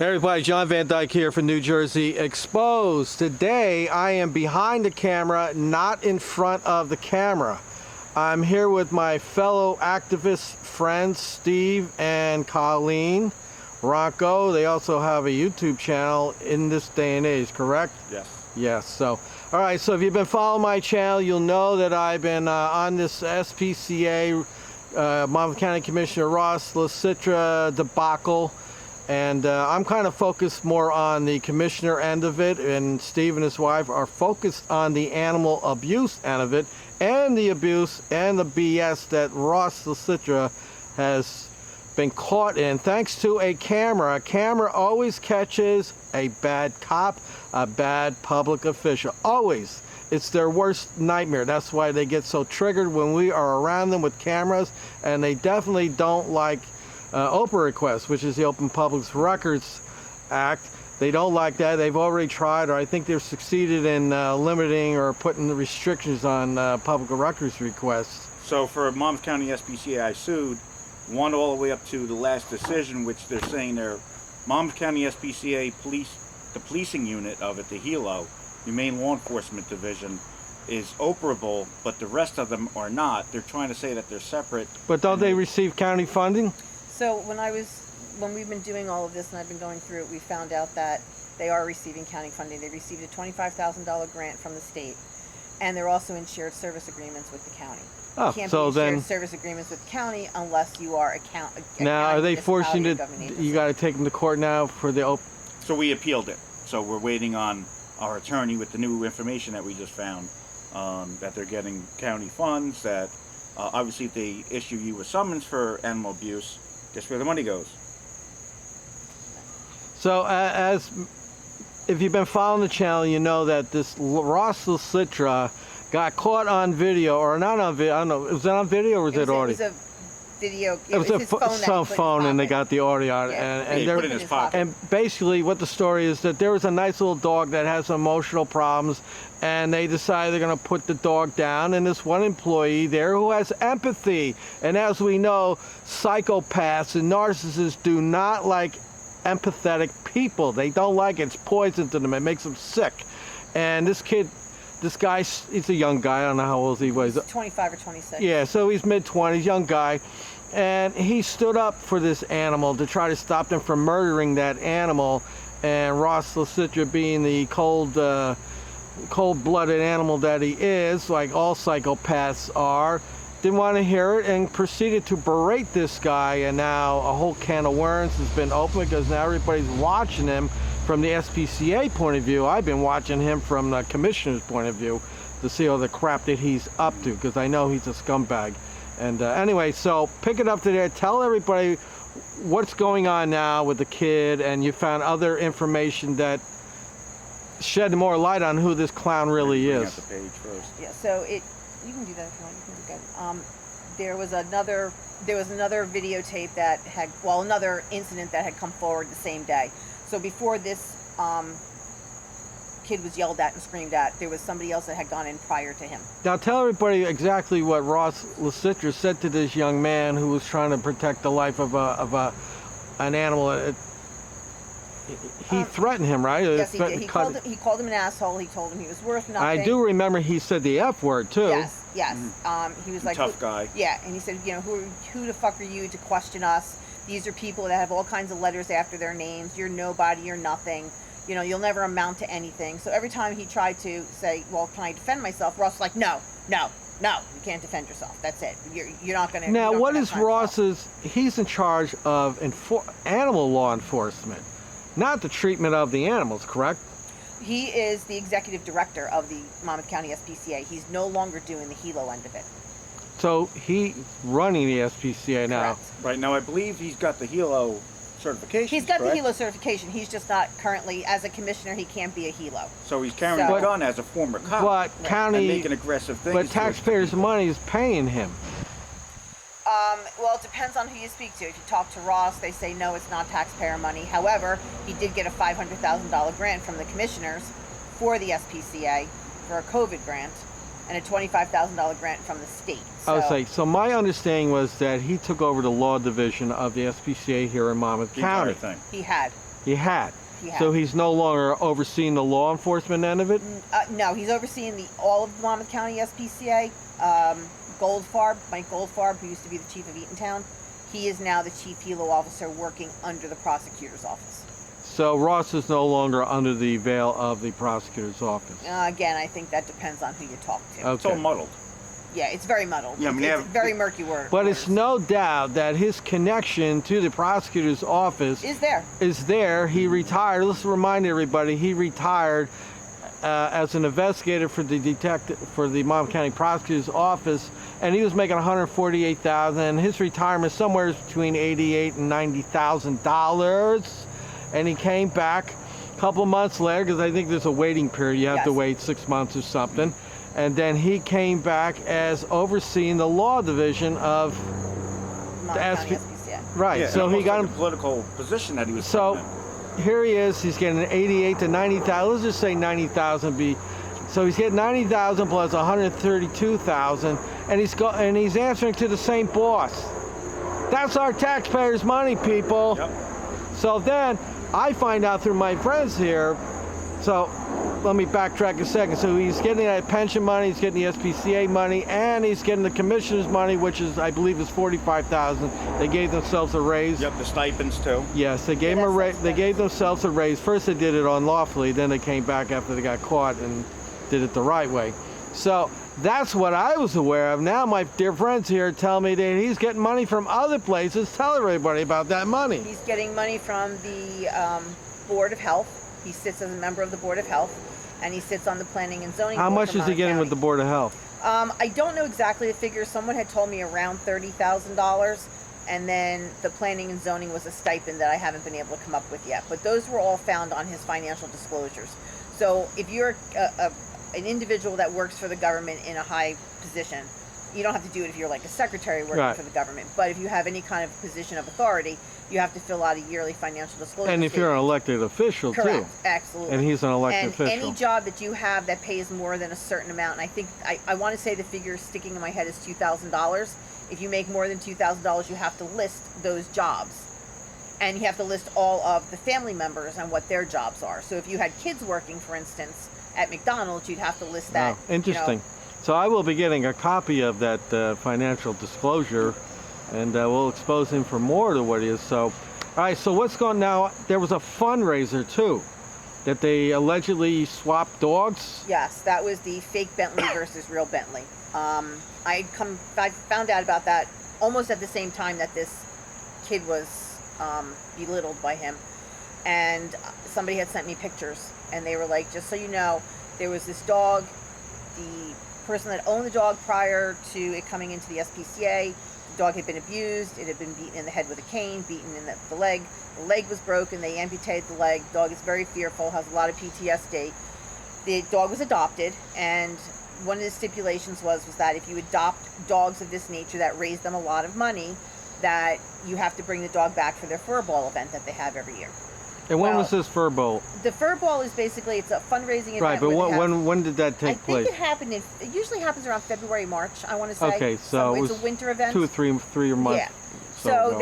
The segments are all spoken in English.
Hey everybody, John Van Dyke here for New Jersey Exposed. Today I am behind the camera, not in front of the camera. I'm here with my fellow activist friends, Steve and Colleen. Wronko, they also have a YouTube channel in this day and age, correct? Yes. Yes, so, alright, so if you've been following my channel, you'll know that I've been on this SPCA, Monmouth County Commissioner Ross Licitra debacle. And I'm kind of focused more on the commissioner end of it, and Steve and his wife are focused on the animal abuse end of it, and the abuse and the BS that Ross Licitra has been caught in thanks to a camera. A camera always catches a bad cop, a bad public official. Always. It's their worst nightmare. That's why they get so triggered when we are around them with cameras, and they definitely don't like OPA requests, which is the Open Public Records Act. They don't like that. They've already tried, or I think they've succeeded in limiting or putting the restrictions on public records requests. So for Monmouth County SPCA, I sued, won all the way up to the last decision, which they're saying they're Monmouth County SPCA the policing unit of it, the HELO, Humane Law Enforcement Division, is operable, but the rest of them are not. They're trying to say that they're separate. But don't they receive county funding? So when we've been doing all of this and I've been going through it, we found out that they are receiving county funding. They received a $25,000 grant from the state, and they're also in shared service agreements with the county. Oh, you can't so be in then shared service agreements with the county unless you are a now county are they forcing municipality it? or government agency. You got to take them to court now for the open. So we appealed it. So we're waiting on our attorney with the new information that we just found, that they're getting county funds, that obviously if they issue you a summons for animal abuse, guess where the money goes? So if you've been following the channel, you know that this Ross Licitra got caught on video, or not on video. I don't know. Was that on video or was it audio? It was a video. It was his phone some phone, and they got the audio on it. Yeah. And He put it in his pocket. And basically, what the story is that there was a nice little dog that has some emotional problems, and they decided they're going to put the dog down. And this one employee there who has empathy, and as we know, psychopaths and narcissists do not like empathetic people. They don't like it. It's poison to them. It makes them sick. And this guy, he's a young guy. I don't know how old he was. He's 25 or 26. Yeah, so he's mid-20s, young guy. And he stood up for this animal to try to stop them from murdering that animal. And Ross Licitra, being the cold-blooded animal that he is, like all psychopaths are, didn't want to hear it and proceeded to berate this guy. And now a whole can of worms has been opened because now everybody's watching him from the SPCA point of view. I've been watching him from the commissioner's point of view to see all the crap that he's up to, because I know he's a scumbag. And anyway, so pick it up today. Tell everybody what's going on now with the kid, and you found other information that shed more light on who this clown really Bring is. out the page first. Yeah. So you can do that if you want. You can do that. There was another videotape that had, well, another incident that had come forward the same day. So before this kid was yelled at and screamed at, there was somebody else that had gone in prior to him. Now tell everybody exactly what Ross Licitra said to this young man who was trying to protect the life of an animal. He threatened him, right? Yes, he did. He called him an asshole. He told him he was worth nothing. I do remember he said the F word too. Yes, yes. He was like, Tough guy. Yeah, and he said, you know, who the fuck are you to question us? These are people that have all kinds of letters after their names. You're nobody. You're nothing. You know, you'll never amount to anything. So every time he tried to say, well, can I defend myself? Ross was like, no, you can't defend yourself. That's it. You're not going to. Now, what is Ross's? He's in charge of animal law enforcement, not the treatment of the animals, correct? He is the executive director of the Monmouth County SPCA. He's no longer doing the HELO end of it. So he's running the SPCA now. Correct. Right now, I believe he's got the HELO certification. He's got correct? the HELO certification. He's just not currently, as a commissioner, he can't be a HELO. So he's carrying a gun as a former cop. But county, and making aggressive things. but taxpayers' money is paying him. Well, it depends on who you speak to. If you talk to Ross, they say no, it's not taxpayer money. However, he did get a $500,000 grant from the commissioners for the SPCA for a COVID grant, and a $25,000 grant from the state. So, I was like, so my understanding was that he took over the law division of the SPCA here in Monmouth The County. entire thing. he had. He had. He had. So he's no longer overseeing the law enforcement end of it? No, he's overseeing all of the Monmouth County SPCA. Goldfarb, Mike Goldfarb, who used to be the chief of Eatontown, he is now the chief helo officer working under the prosecutor's office. So Ross is no longer under the veil of the prosecutor's office? Again, I think that depends on who you talk to. Okay. It's all muddled. Yeah, it's very muddled. Yeah, I mean, it's very murky word. But it's no doubt that his connection to the prosecutor's office is there. He retired. Let's remind everybody, he retired as an investigator for the Monmouth County Prosecutor's Office, and he was making $148,000. And his retirement somewhere between $88,000 and $90,000. And he came back a couple of months later, because I think there's a waiting period. You have to wait 6 months or something. And then he came back as overseeing the law division of the SPCA. Right. Yeah, so he got like a political position that he was. So here he is. He's getting 88 to 90,000. Let's just say 90,000. So he's getting 90,000 plus 132,000, and he's answering to the same boss. That's our taxpayers' money, people. Yep. So then I find out through my friends here. So let me backtrack a second. So he's getting that pension money, he's getting the SPCA money, and he's getting the commissioner's money, which is, I believe, is $45,000. They gave themselves a raise. Yep, the stipends too. Yes, they gave him a raise. They gave themselves a raise. First they did it unlawfully, then they came back after they got caught and did it the right way. So that's what I was aware of. Now my dear friends here tell me that he's getting money from other places. Tell everybody about that money. He's getting money from the Board of Health. He sits as a member of the Board of Health, and he sits on the Planning and Zoning Board. How much is he getting with the Board of Health? I don't know exactly the figure. Someone had told me around $30,000, and then the Planning and Zoning was a stipend that I haven't been able to come up with yet. But those were all found on his financial disclosures. So if you're an individual that works for the government in a high position, you don't have to do it if you're like a secretary working for the government. But if you have any kind of position of authority, you have to fill out a yearly financial disclosure And if you're an elected official, correct, too. absolutely. And he's an elected and official. any job that you have that pays more than a certain amount, and I think, I want to say the figure sticking in my head is $2,000. If you make more than $2,000, you have to list those jobs. And you have to list all of the family members and what their jobs are. So if you had kids working, for instance, at McDonald's, you'd have to list that. Oh, interesting. So I will be getting a copy of that financial disclosure, and we'll expose him for more to what he is. So, all right, so what's going now? There was a fundraiser, too, that they allegedly swapped dogs? Yes, that was the fake Bentley versus real Bentley. I found out about that almost at the same time that this kid was belittled by him. And somebody had sent me pictures, and they were like, just so you know, there was this dog, the person that owned the dog prior to it coming into the SPCA, the dog had been abused, it had been beaten in the head with a cane, beaten in the leg was broken, they amputated the leg, the dog is very fearful, has a lot of PTSD. The dog was adopted, and one of the stipulations was that if you adopt dogs of this nature that raise them a lot of money, that you have to bring the dog back for their fur ball event that they have every year. And when was this fur ball? The fur ball is basically, it's a fundraising event. Right, but when did that take place? I think it usually happens around February, March, I want to say. Okay, so it's a winter event. 2 or 3 months. Yeah. So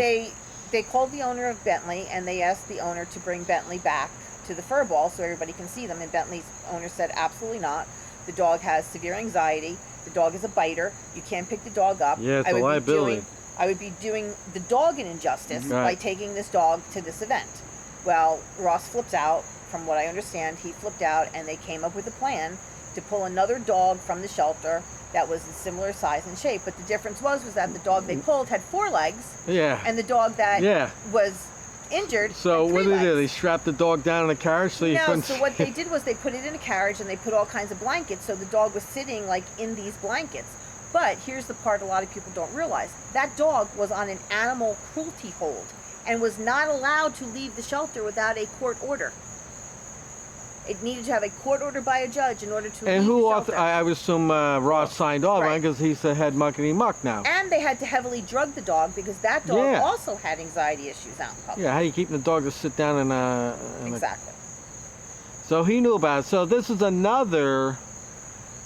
they called the owner of Bentley, and they asked the owner to bring Bentley back to the fur ball so everybody can see them. And Bentley's owner said, absolutely not. The dog has severe anxiety. The dog is a biter. You can't pick the dog up. Yeah, it's a liability. I would be doing the dog an injustice by taking this dog to this event. Well, Ross flips out. From what I understand, he flipped out, and they came up with a plan to pull another dog from the shelter that was a similar size and shape. But the difference was that the dog they pulled had 4 legs. Yeah. And the dog that was injured So had 3 what did legs. they do? They strapped the dog down in a carriage so you couldn't so what they did was they put it in a carriage, and they put all kinds of blankets, so the dog was sitting like in these blankets. But here's the part a lot of people don't realize. That dog was on an animal cruelty hold and was not allowed to leave the shelter without a court order. It needed to have a court order by a judge in order to leave the shelter. I would assume Ross signed off on it because he's the head muckety muck now. And they had to heavily drug the dog because that dog also had anxiety issues out in public. Yeah, how you keeping the dog to sit down Exactly. So he knew about it. So this is another...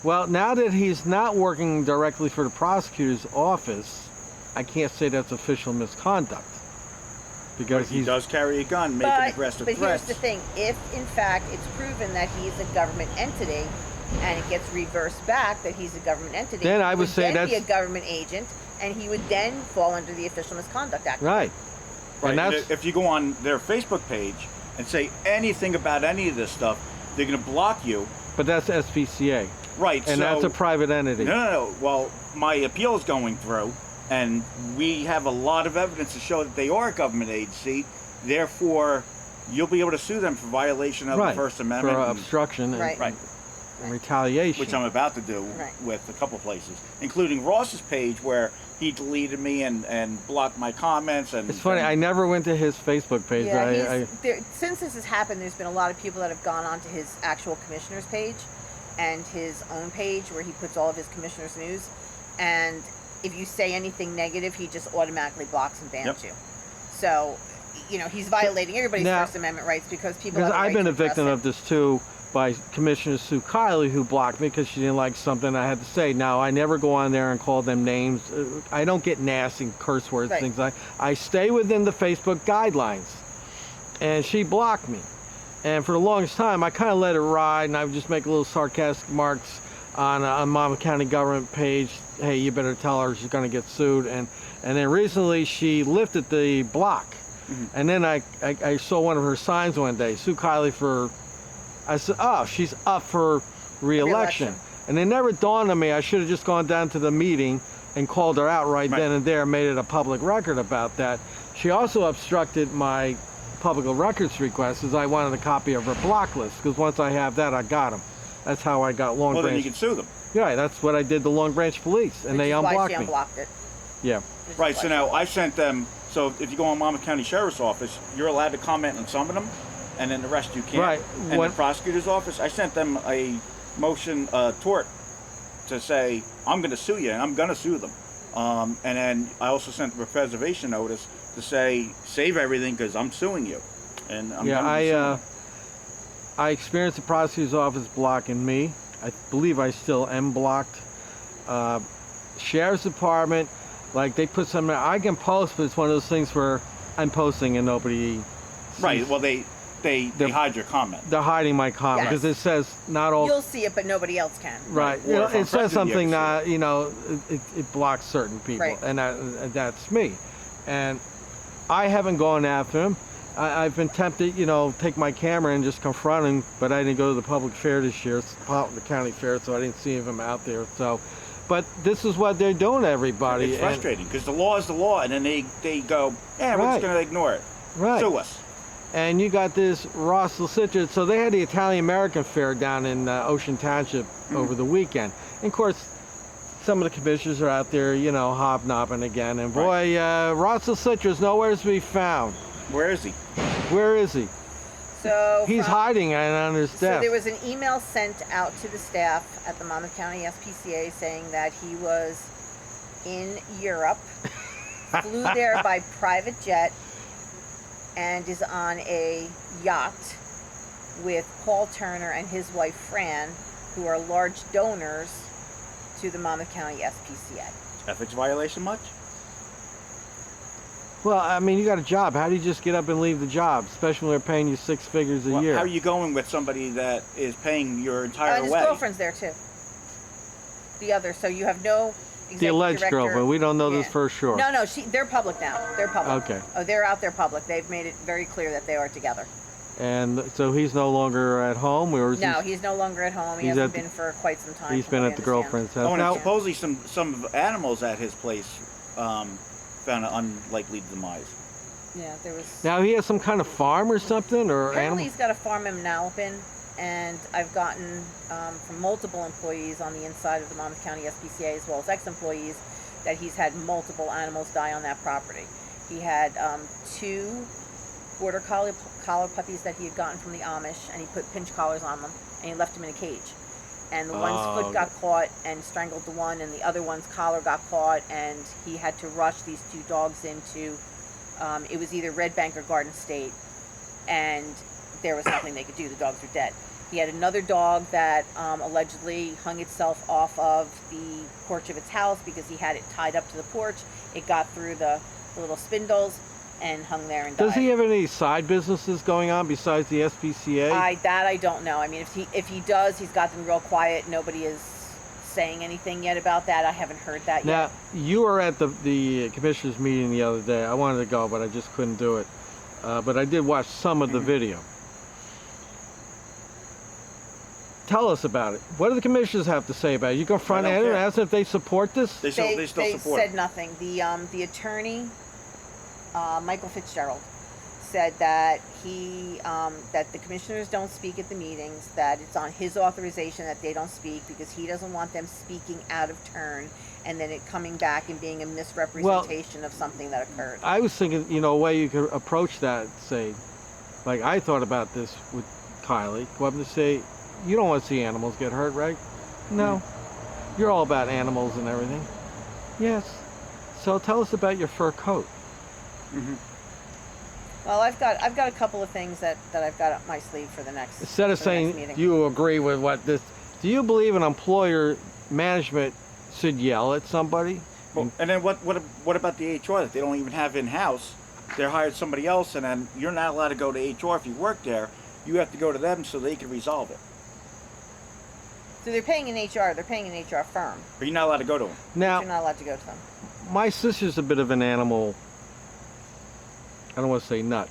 Well, now that he's not working directly for the prosecutor's office, I can't say that's official misconduct. because He does carry a gun, making aggressive but threats. here's the thing: if in fact it's proven that he's a government entity, and it gets reversed back that he's a government entity, Then I he would say then be a that's- government agent, and he would then fall under the Official Misconduct Act. Right. Right. And And that's if you go on their Facebook page and say anything about any of this stuff, they're going to block you. but that's SPCA, Right. and so, that's a private entity. No. Well, my appeal is going through, and we have a lot of evidence to show that they are a government agency. Therefore, you'll be able to sue them for violation of Right. the First Amendment. For and- obstruction and, Right. Right. and retaliation. Which I'm about to do Right. with a couple places, including Ross's page where he deleted me and blocked my comments. And It's funny. I never went to his Facebook page. Yeah, since this has happened, there's been a lot of people that have gone onto his actual commissioner's page and his own page where he puts all of his commissioner's news. And if you say anything negative, he just automatically blocks and bans Yep. you. So, he's violating everybody's Now- First Amendment rights because people. Because have the I've right been to a victim express of this too by Commissioner Sue Kiley, who blocked me because she didn't like something I had to say. Now, I never go on there and call them names. I don't get nasty curse words, Right. things like I stay within the Facebook guidelines. And she blocked me. And for the longest time, I kind of let it ride, and I would just make little sarcastic marks on Monmouth County government page. Hey, you better tell her she's going to get sued. And then recently, she lifted the block. And then I saw one of her signs one day, Sue Kiley for, I said, oh, she's up for re-election. Re-election. And it never dawned on me, I should have just gone down to the meeting and called her out right then and there, made it a public record about that. She also obstructed my public records request as I wanted a copy of her block list, because once I have that, I got them. That's how I got Long Well, then you Branch. can sue them. Yeah, that's what I did to Long Branch Police, and which they is why unblocked she me. unblocked it. Yeah. Which is Right. why So she now unblocked I sent them. So if you go on Monmouth County Sheriff's Office, you're allowed to comment on some of them, and then the rest you can't. Right. And When- the prosecutor's office, I sent them a motion tort to say I'm going to sue you, and I'm going to sue them. And then I also sent them a preservation notice to say save everything because I'm suing you. And I'm Yeah, gonna be suing. I experienced the prosecutor's office blocking me. I believe I still am blocked. Sheriff's Department, like they put something, I can post, but it's one of those things where I'm posting and nobody sees. Right. Well, they hide your comment. They're hiding my comment Yes. because it says not all. You'll see it, but nobody else can. Right. Or if I'm It says friends with you, something I that, it blocks certain people. Right. And that's me. And I haven't gone after him. I've been tempted, take my camera and just confront him, but I didn't go to the public fair this year, the county fair, so I didn't see him out there. So, but this is what they're doing to everybody. It's frustrating because the law is the law, and then they go, yeah, we're Right. just going to ignore it. Right. Sue us. And you got this Ross Licitra. So they had the Italian American Fair down in Ocean Township over the weekend. And of course, some of the commissioners are out there, hobnobbing again. And boy, Ross Licitra's nowhere to be found. Where is he? Where is he? So He's from- hiding on his So desk. there was an email sent out to the staff at the Monmouth County SPCA saying that he was in Europe, flew there by private jet, and is on a yacht with Paul Turner and his wife Fran, who are large donors to the Monmouth County SPCA. Ethics violation much? Well, I mean, you got a job. How do you just get up and leave the job, especially when they're paying you 6 figures a Well, year? how are you going with somebody that is paying your entire And his way? girlfriend's there too. The other, so you have no executive The alleged director. girlfriend. We don't know this Yeah. for sure. No, they're public now. They're public. Okay. Oh, they're out there public. They've made it very clear that they are together. And so he's no longer at home, or is No, he? he's no longer at home. He He's hasn't at the- been for quite some time. He's from been what I at the understand. girlfriend's house. Oh, and Now, supposedly some animals at his place found an unlikely demise. Yeah, there was. now he has some kind of farm or something, or Apparently, animal? he's got a farm in Manalapan, and I've gotten from multiple employees on the inside of the Monmouth County SPCA, as well as ex-employees, that he's had multiple animals die on that property. He had 2 border collie puppies that he had gotten from the Amish, and he put pinch collars on them, and he left them in a cage. And the one's Oh, foot got caught and strangled the one, and the other one's collar got caught, and he had to rush these 2 dogs into, it was either Red Bank or Garden State, and there was nothing they could do. The dogs were dead. He had another dog that allegedly hung itself off of the porch of its house because he had it tied up to the porch. It got through the little spindles and hung there and died. Does he have any side businesses going on besides the SPCA? I don't know. I mean, if he does, he's got them real quiet. Nobody is saying anything yet about that. I haven't heard that Now, yet. you were at the commissioners meeting the other day. I wanted to go, but I just couldn't do it. But I did watch some of the video. Tell us about it. What do the commissioners have to say about it? You confront anyone and ask if they support this? They still support said it. nothing. The attorney, Michael Fitzgerald, said that that the commissioners don't speak at the meetings, that it's on his authorization that they don't speak because he doesn't want them speaking out of turn and then it coming back and being a misrepresentation of something that occurred. I was thinking, a way you could approach that, say, like I thought about this with Kylie, go up and say, you don't want to see animals get hurt, right? No. You're all about animals and everything. Yes. So tell us about your fur coat. Well, I've got a couple of things that I've got up my sleeve for the next Instead of for the next saying meeting. you agree with what this, do you believe an employer management should yell at somebody? Well, and then what about the HR that they don't even have in-house? They're hired somebody else, and then you're not allowed to go to HR if you work there. You have to go to them so they can resolve it. So they're paying an HR. They're paying an HR firm. But you're not allowed to go to them. Now, You're not allowed to go to them. my sister's a bit of an animal. I don't want to say nut.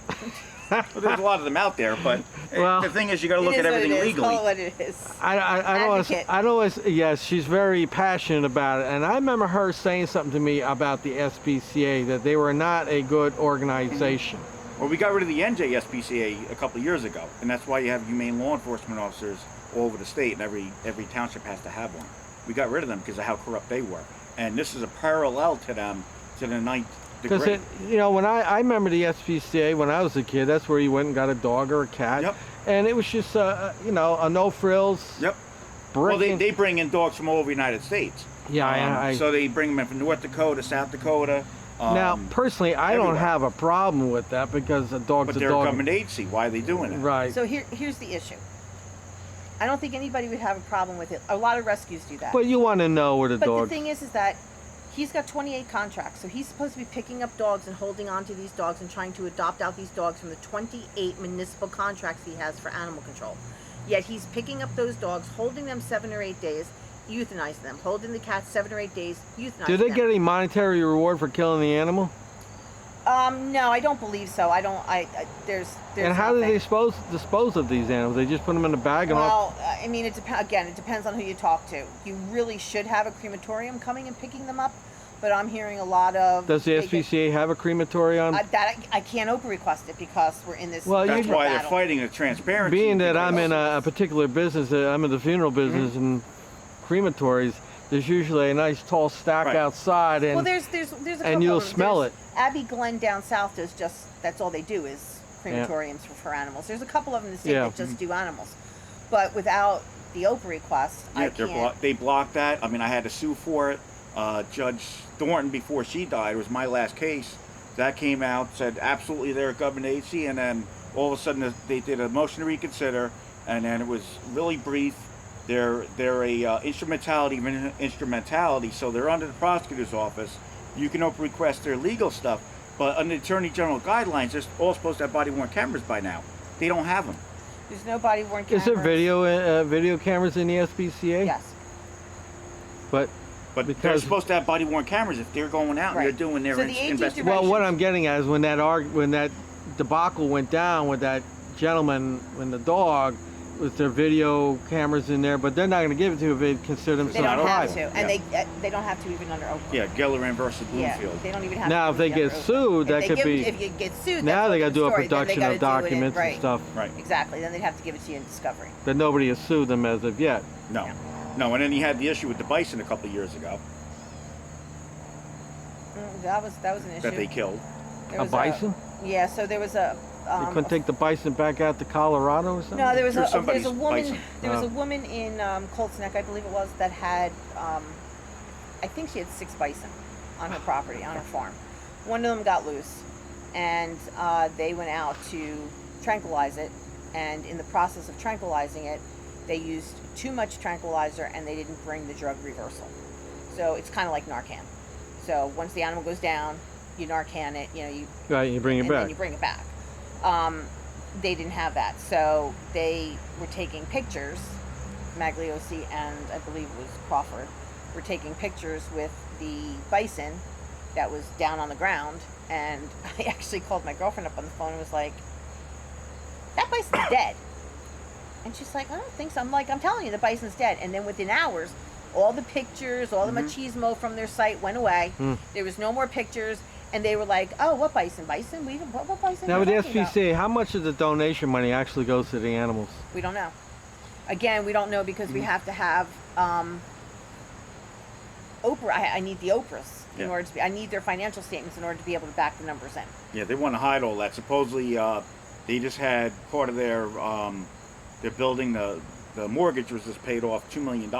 Well, there's a lot of them out there, but Well, the thing is, you got to look It at is what everything it is. Call it legally. what it is. I don't want to, Advocate. I don't want to, yes, she's very passionate about it. And I remember her saying something to me about the SPCA, that they were not a good organization. Well, we got rid of the SPCA a couple of years ago, and that's why you have humane law enforcement officers all over the state, and every township has to have one. We got rid of them because of how corrupt they were, and this is a parallel to them to the ninth Because degree. when I remember the SPCA when I was a kid, that's where you went and got a dog or a cat. Yep. And it was just a no frills. Yep. Well, Breaking. they bring in dogs from all over the United States. Yeah, So they bring them in from North Dakota, South Dakota. now, personally, I don't everywhere. have a problem with that because a dog's But a they're a dog. government agency. Why are they doing it? Right. So here's the issue. I don't think anybody would have a problem with it. A lot of rescues do that. But you want to know where the But dog. the thing is that he's got 28 contracts, so he's supposed to be picking up dogs and holding on to these dogs and trying to adopt out these dogs from the 28 municipal contracts he has for animal control. Yet he's picking up those dogs, holding them 7 or 8 days, euthanizing them, holding the cats 7 or 8 days, euthanizing Do they them. get any monetary reward for killing the animal? No, I don't believe so. I don't. There's. And how do nothing. they dispose of these animals? They just put them in a bag and off. Well, I mean, it depends on who you talk to. You really should have a crematorium coming and picking them up, but I'm hearing a lot of. Does the SPCA have a crematorium? I can't open request it because we're in this. Well, That's you- why they're battle. fighting the transparency. Being that I'm because- in a particular business, I'm in the funeral business and crematories, there's usually a nice tall stack Right. outside, and Well, there's a couple and you'll of them. smell There's it. Abbey Glen down south does that's all they do is crematoriums for animals. There's a couple of them in the state Yeah. that just do animals, but without the open request, I Yeah, can't. they blocked that. I mean, I had to sue for it. Judge Thornton, before she died, was my last case. That came out, said absolutely they're a government agency, and then all of a sudden they did a motion to reconsider, and then it was really brief. They're a instrumentality of an instrumentality, so they're under the prosecutor's office. You can open request their legal stuff, but under the Attorney General guidelines, they're all supposed to have body-worn cameras by now. They don't have them. There's no body worn Is cameras. there video cameras in the SPCA? Yes. But But they're Because- supposed to have body-worn cameras if they're going out and Right. they're doing their So the 18th investigation. well, what I'm getting at is when that debacle went down with that gentleman and the dog, with their video cameras in there, but they're not going to give it to you if they consider They themselves don't have private. to, and they don't have to even under Oakland. Yeah, Gilliran versus Yeah, Bloomfield. they don't even have Now, to. if they be get under Oakland. sued, If that they could give- be. If you get sued, Now they got to do a production of documents right. and stuff Right. Exactly. Then they'd have to give it to you in discovery. that nobody has sued them as of yet. No. No, and then you had the issue with the bison a couple of years ago That was an issue. that they killed. There A was bison? Yeah. So there was a. They couldn't take the bison back out to Colorado or something? No, there was Through there's somebody's a woman. bison. There was Oh. a woman in Colts Neck, I believe it was, that had. I think she had 6 bison on her property, on her farm. One of them got loose, and they went out to tranquilize it. And in the process of tranquilizing it, they used too much tranquilizer, and they didn't bring the drug reversal. So it's kind of like Narcan. So once the animal goes down, you Narcan it, you know, you Right, you bring it and back. then you bring it back. They didn't have that, so they were taking pictures. Magliosi and I believe it was Crawford were taking pictures with the bison that was down on the ground, and I actually called my girlfriend up on the phone and was like, "That bison's dead." And she's like, "I don't think so." I'm like, "I'm telling you, the bison's dead." And then within hours, all the pictures, all the machismo from their site went away. There was no more pictures. And they were like, "Oh, what bison? Bison? What bison?" Now are with you the talking about?" SPCA, how much of the donation money actually goes to the animals? We don't know. Again, we don't know because we have to have Oprah. I need the Oprahs in order to be. I need their financial statements in order to be able to back the numbers in. Yeah, they want to hide all that. Supposedly, they just had part of their building, the mortgage was just paid off $2 million.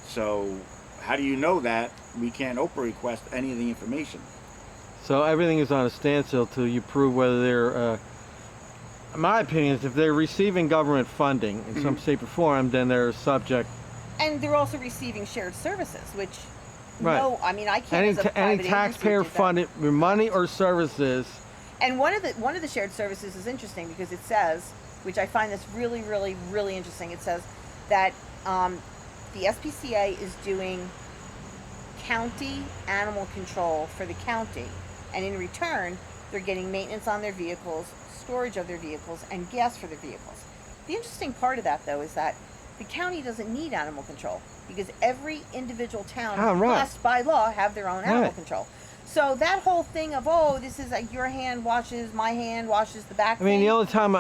So how do you know that? We can't Oprah request any of the information. So everything is on a standstill till you prove whether they're, my opinion is if they're receiving government funding in some shape or form, then they're subject. And they're also receiving shared services, which, Right. no, I mean, I can't. Any, as a private any agency taxpayer do that. funded money or services. And one of the shared services is interesting because it says, which I find this really, really, really interesting. It says that the SPCA is doing county animal control for the county, and in return, they're getting maintenance on their vehicles, storage of their vehicles, and gas for their vehicles. The interesting part of that, though, is that the county doesn't need animal control because every individual town must, by law, have their own animal control. So that whole thing of, oh, this is like your hand washes, my hand washes the back. I mean, thing, the only time,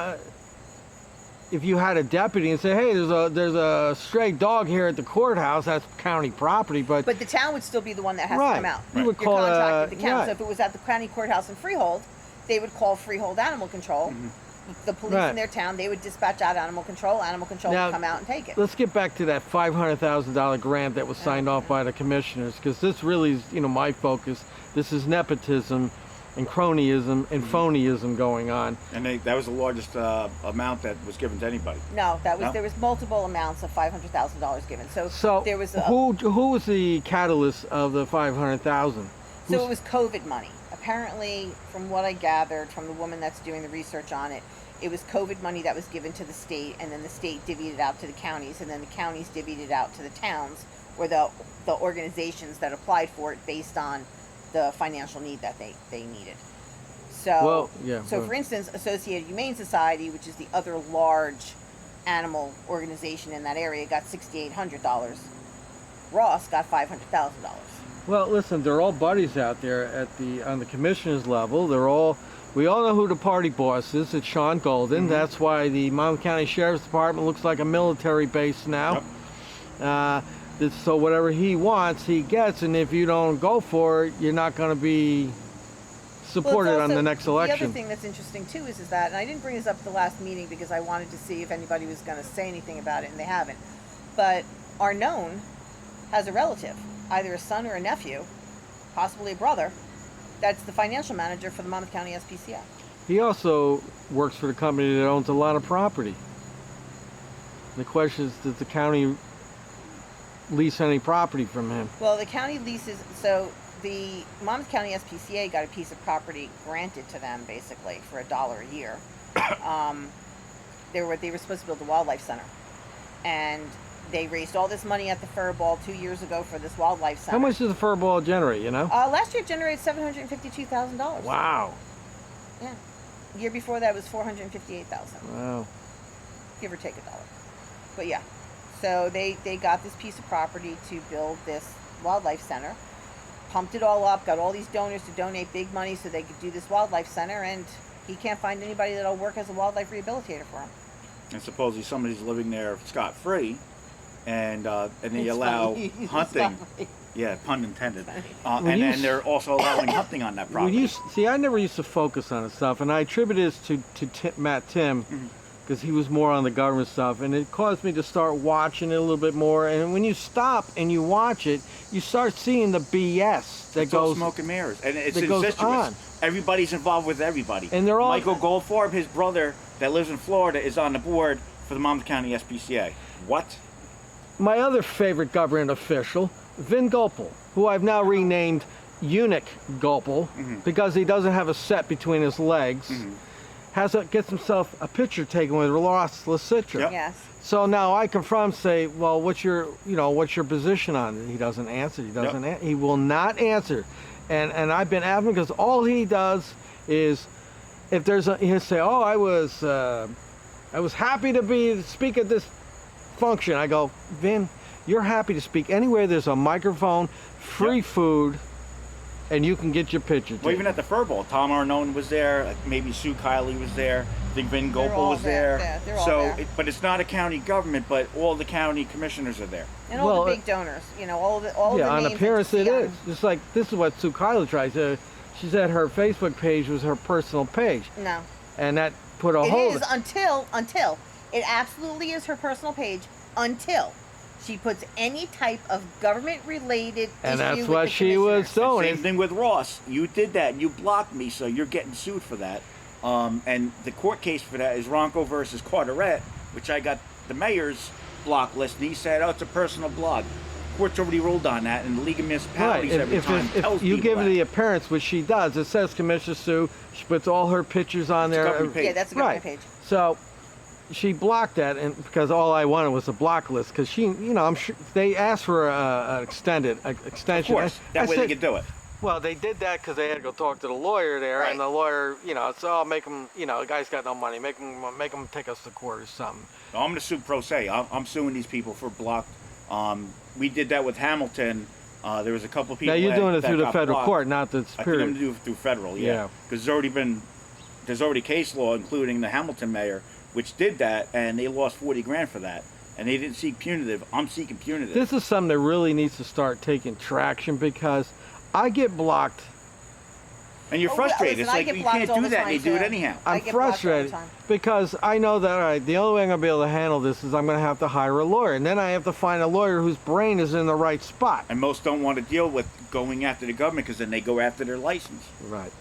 if you had a deputy and say, "Hey, there's a stray dog here at the courthouse," that's county property, but the town would still be the one that has to Right. come out. You would You're call, contracted with the county. right. So if it was at the county courthouse in Freehold, they would call Freehold Animal Control. The police Right. in their town, they would dispatch out animal control. Animal control Now, would come out and take it. let's get back to that $500,000 grant that was signed off by the commissioners, because this really is, my focus. This is nepotism and cronyism and phonyism going on. And that was the largest amount that was given to anybody. No, that was No? there was multiple amounts of $500,000 given. So there was who was the catalyst of the 500,000? So it was COVID money. Apparently, from what I gathered from the woman that's doing the research on it, it was COVID money that was given to the state, and then the state divvied it out to the counties, and then the counties divvied it out to the towns or the organizations that applied for it based on the financial need that they needed. So, for instance, Associated Humane Society, which is the other large animal organization in that area, got $6,800. Ross got $500,000. Well, listen, they're all buddies out there on the commissioners level. We all know who the party boss is. It's Sean Golden. That's why the Monmouth County Sheriff's Department looks like a military base now. So whatever he wants, he gets, and if you don't go for it, you're not going to be supported on the next election. The other thing that's interesting too is that, and I didn't bring this up at the last meeting because I wanted to see if anybody was going to say anything about it, and they haven't. But Arnone has a relative, either a son or a nephew, possibly a brother, that's the financial manager for the Monmouth County SPCA. He also works for the company that owns a lot of property. The question is, does the county lease any property from him? Well, the county leases, so the Monmouth County SPCA got a piece of property granted to them basically for $1 a year. They were supposed to build a wildlife center, and they raised all this money at the Fur Ball 2 years ago for this wildlife center. How much does the fur ball generate, Last year it generated $752,000. Wow. Yeah. The year before that was $458,000. Wow. Give or take $1. But yeah. So they got this piece of property to build this wildlife center, pumped it all up, got all these donors to donate big money so they could do this wildlife center, and he can't find anybody that'll work as a wildlife rehabilitator for him. And supposedly somebody's living there scot-free, and they It's allow funny. hunting. Yeah, pun intended. And they're also allowing hunting on that property. I never used to focus on this stuff, and I attribute this to Matt Tim, because he was more on the government stuff, and it caused me to start watching it a little bit more. And when you stop and you watch it, you start seeing the BS that It's all goes smoke and mirrors, and it's that goes incestuous. on. Everybody's involved with everybody. And they're all Michael Goldfarb, his brother that lives in Florida, is on the board for the Monmouth County SPCA. What? My other favorite government official, Vin Gopal, who I've now renamed eunuch Gopal, because he doesn't have a set between his legs, gets himself a picture taken with Ross Licitra. Yep. Yes. So now I confront, say, well, what's your position on it? He doesn't answer. He doesn't. He will not answer, and I've been adamant because all he does is, if there's he'll say, oh, I was happy to speak at this function. I go, Vin, you're happy to speak anywhere there's a microphone, free food, and you can get your picture taken. Well, even at the Fur Bowl, Tom Arnone was there. Maybe Sue Kiley was there. I think Vin Gopal was there. Yeah, they're all there. But it's not a county government, but all the county commissioners are there. And all the big donors, all the yeah, names on that appearance you it see on- is. Just like this is what Sue Kyler tries to. She said her Facebook page was her personal page, No. and that put a It hold. is until it absolutely is her personal page until she puts any type of government related And issue that's with what the she was commissioners. doing. Same thing with Ross. You did that, and you blocked me, so you're getting sued for that. And the court case for that is Wronko versus Carteret, which I got the mayor's block list, and he said, oh, it's a personal blog. Court's already ruled on that, and the League of Municipalities Right. every time tells If you people give her that. the appearance, which she does, it says Commissioner Sue. She puts all her pictures on there. government page. Yeah, that's a government page. So she blocked that, and because all I wanted was a block list, because she, I'm sure they asked for an extension. Of course, that way they could do it. Well, they did that because they had to go talk to the lawyer there, Right. and the lawyer, so I'll make him, the guy's got no money, make him take us to court or something. I'm going to sue pro se. I'm suing these people for blocked. We did that with Hamilton. There was a couple of people. Now you're doing it that through the got federal blocked. court, not the I think I'm superior. going to do it through federal, Yeah. Because there's already case law, including the Hamilton mayor, which did that, and they lost 40 grand for that. And they didn't seek punitive. I'm seeking punitive. This is something that really needs to start taking traction, because I get blocked. And you're Oh, well, frustrated. listen, it's I like get you blocked can't all do the that, and they time, do it too. anyhow. I I'm get blocked all the frustrated time. because I know that, all right, the only way I'm going to be able to handle this is I'm going to have to hire a lawyer. And then I have to find a lawyer whose brain is in the right spot. And most don't want to deal with going after the government because then they go after their license. Right.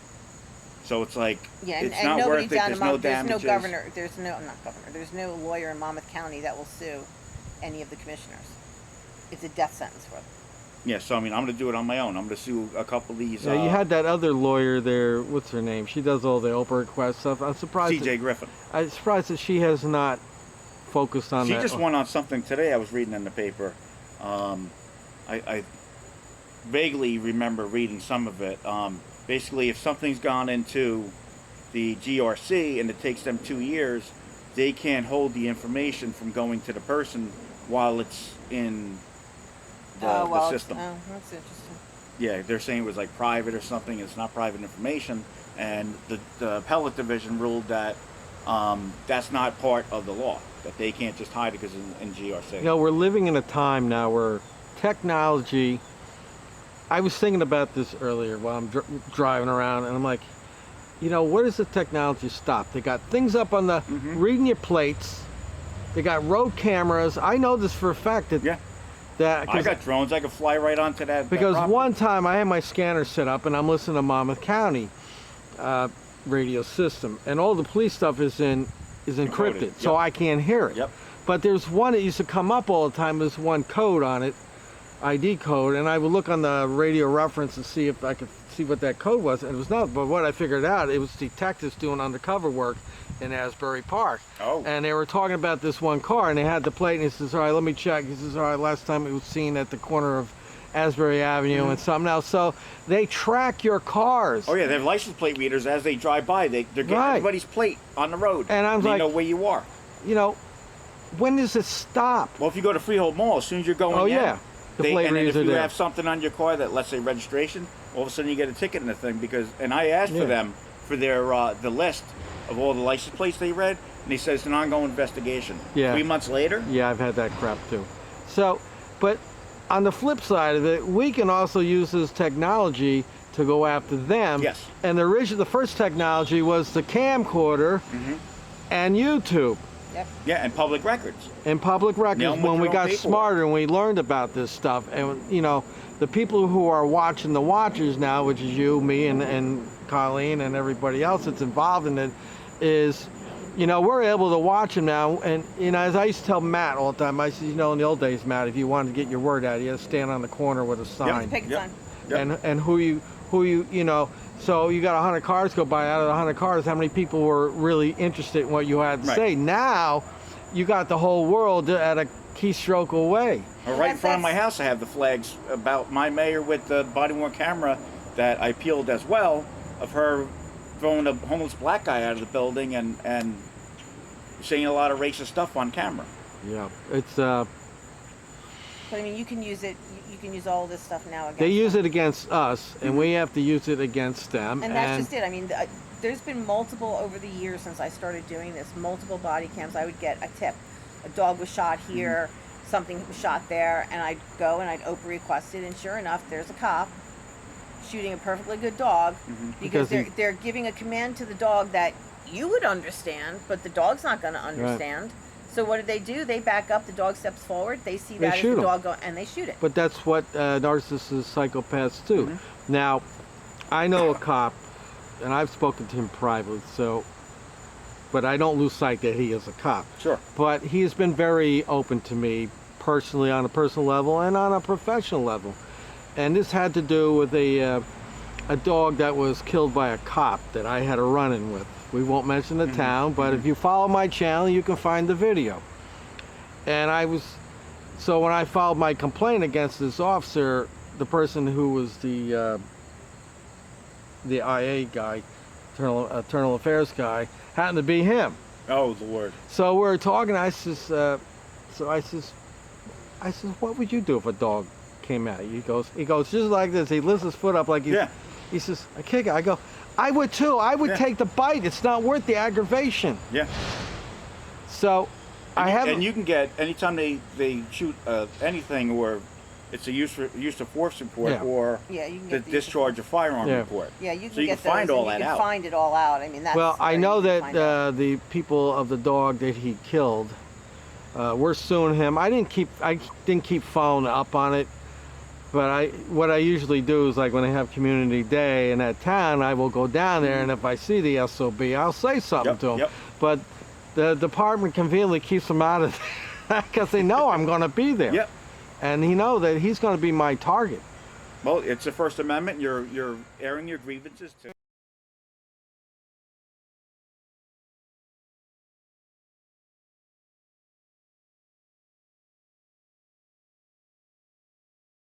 So it's like, Yeah, it's and not nobody worth it. down There's in no Monmouth, damages. there's no lawyer in Monmouth County that will sue any of the commissioners. It's a death sentence for them. Yeah, so I mean, I'm going to do it on my own. I'm going to sue a couple of these. Yeah, you had that other lawyer there. What's her name? She does all the Oprah request stuff. I'm surprised. C.J. Griffin. I'm surprised that she has not focused on She that. just won on something today I was reading in the paper. I vaguely remember reading some of it. Basically, if something's gone into the GRC and it takes them 2 years, they can't hold the information from going to the person while it's in the system. Oh, that's interesting. Yeah, they're saying it was like private or something. It's not private information. And the appellate division ruled that that's not part of the law, that they can't just hide it because in GRC. We're living in a time now where technology. I was thinking about this earlier while I'm driving around, and I'm like, where does the technology stop? They got things up on the reading your plates. They got road cameras. I know this for a fact that. Yeah. I got drones. I could fly right onto that. Because property. one time I had my scanner set up and I'm listening to Monmouth County radio system, and all the police stuff is encrypted, Yep. so I can't hear it. Yep. But there's one that used to come up all the time. There's one code on it, ID code, and I would look on the radio reference and see if I could see what that code was, and it was not. But what I figured out, it was detectives doing undercover work in Asbury Park. Oh. And they were talking about this one car, and they had the plate, and he says, all right, let me check. He says, all right, last time it was seen at the corner of Asbury Avenue and something else. So they track your cars. Oh yeah, they have license plate readers as they drive by. They're getting Right. everybody's plate on the road. And I'm they like- know where you are. When does it stop? Well, if you go to Freehold Mall, as soon as you're going Oh, in, yeah. The plate and then readers if are you there. have something on your car that, let's say, registration, all of a sudden you get a ticket in the thing and I asked Yeah. for them for their the list of all the license plates they read, and they said it's an ongoing investigation. Yeah. 3 months later, Yeah, I've had that crap too. So, but on the flip side of it, we can also use this technology to go after them. Yes. And the first technology was the camcorder and YouTube Yep. yeah, and public records. and public records. Nail 'em with When we your own got paperwork. smarter and we learned about this stuff, and the people who are watching the watchers now, which is you, me, and Colleen and everybody else that's involved in it, is we're able to watch them now. And as I used to tell Matt all the time, I said, in the old days, Matt, if you wanted to get your word out, you had to stand on the corner with a sign. Picket Yep. sign. Yep. and who you you know. So you got 100 cars go by. Out of the 100 cars, how many people were really interested in what you had to Right. say? Now, you got the whole world at a keystroke away. Well, right in front of my house, I have the flags about my mayor with the body-worn camera that I peeled as well, of her throwing a homeless black guy out of the building and saying a lot of racist stuff on camera. Yeah, it's But I mean, you can use it. You can use all this stuff now against they use them. it against us, and we have to use it against them. And that's just it. I mean, there's been multiple over the years since I started doing this. Multiple body cams. I would get a tip. A dog was shot here. Something was shot there, and I'd go and I'd open request it, and sure enough, there's a cop shooting a perfectly good dog because Because they're giving a command to the dog that you would understand, but the dog's not going to understand. So what do? They back up. The dog steps forward. They see that as shoot the 'em. dog go, and they shoot it. But that's what narcissists, psychopaths do. Now, I know a cop, and I've spoken to him privately, but I don't lose sight that he is a cop. Sure. But he has been very open to me personally, on a personal level and on a professional level. And this had to do with a dog that was killed by a cop that I had a run-in with. We won't mention the town, but if you follow my channel, you can find the video. And so when I filed my complaint against this officer, the person who was the IA guy, internal affairs guy, happened to be him. Oh, Lord. So we're talking. I says, what would you do if a dog came at you? He goes just like this. He lifts his foot up like he says, I kick it. I go, I would too. I would take the bite. It's not worth the aggravation. Yeah. So I have. And you can get, anytime they shoot anything, or it's a use of force report, or Yeah, you can the get the discharge of firearm report. Yeah, you can So you get can find those, all and that you out. can find it all out. I mean, that's Well, I very know easy to that find out. the people of the dog that he killed were suing him. I didn't keep following up on it, but what I usually do is, like, when I have community day in that town, I will go down there, and if I see the SOB, I'll say something to him. Yep. But the department conveniently keeps him out of there because they know I'm going to be there. Yep. And he knows that he's going to be my target. Well, it's the First Amendment. You're airing your grievances too.